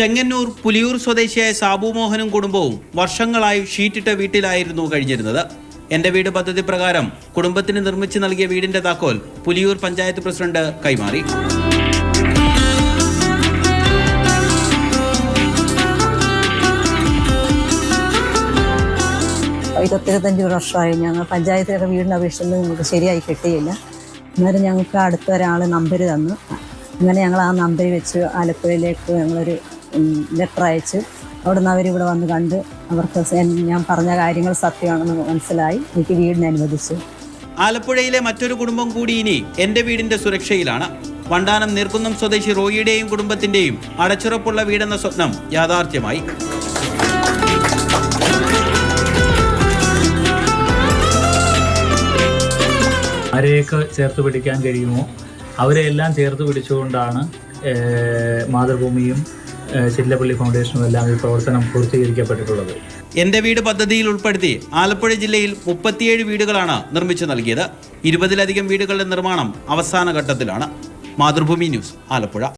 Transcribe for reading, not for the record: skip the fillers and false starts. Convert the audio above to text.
ചെങ്ങന്നൂർ പുലിയൂർ സ്വദേശിയായ സാബു മോഹനും കുടുംബവും വർഷങ്ങളായി ഷീറ്റിട്ട വീട്ടിലായിരുന്നു കഴിഞ്ഞിരുന്നത്. എന്റെ വീട് പദ്ധതി പ്രകാരം കുടുംബത്തിന് നിർമ്മിച്ചു നൽകിയ വീടിന്റെ താക്കോൽ പുലിയൂർ പഞ്ചായത്ത് പ്രസിഡന്റ് കൈമാറി. ഇരുപത്തിരുപത്തഞ്ച് വർഷമായി ഞങ്ങൾ പഞ്ചായത്തിലൊക്കെ വീടിൻ്റെ അപേക്ഷിച്ചത് നമുക്ക് ശരിയായി കിട്ടിയില്ല. അന്നേരം ഞങ്ങൾക്ക് അടുത്ത ഒരാൾ നമ്പർ തന്നു. അങ്ങനെ ഞങ്ങൾ ആ നമ്പർ വെച്ച് ആലപ്പുഴയിലേക്ക് ഞങ്ങളൊരു ലെറ്റർ അയച്ച് അവിടുന്ന് അവരിവിടെ വന്ന് കണ്ട് അവർക്ക് ഞാൻ പറഞ്ഞ കാര്യങ്ങൾ സത്യമാണെന്ന് മനസ്സിലായി എനിക്ക് വീടിന് അനുവദിച്ചു. ആലപ്പുഴയിലെ മറ്റൊരു കുടുംബം കൂടി ഇനി എന്റെ വീടിന്റെ സുരക്ഷയിലാണ്. വണ്ടാനം നീർക്കുന്നം സ്വദേശി റോയിയുടെയും കുടുംബത്തിന്റെയും അടച്ചുറപ്പുള്ള വീടെന്ന സ്വപ്നം യാഥാർത്ഥ്യമായി. ആരെയൊക്കെ ചേർത്ത് പിടിക്കാൻ കഴിയുമോ അവരെയെല്ലാം ചേർത്ത് പിടിച്ചുകൊണ്ടാണ് മാതൃഭൂമിയും ചില്ലപ്പള്ളി ഫൗണ്ടേഷനും എല്ലാം ഈ പ്രവർത്തനം പൂർത്തീകരിക്കപ്പെട്ടിട്ടുള്ളത്. എന്റെ വീട് പദ്ധതിയിൽ ഉൾപ്പെടുത്തി ആലപ്പുഴ ജില്ലയിൽ 37 വീടുകളാണ് നിർമ്മിച്ചു നൽകിയത്. 20-ലധികം വീടുകളുടെ നിർമ്മാണം അവസാന ഘട്ടത്തിലാണ്. മാതൃഭൂമി ന്യൂസ്, ആലപ്പുഴ.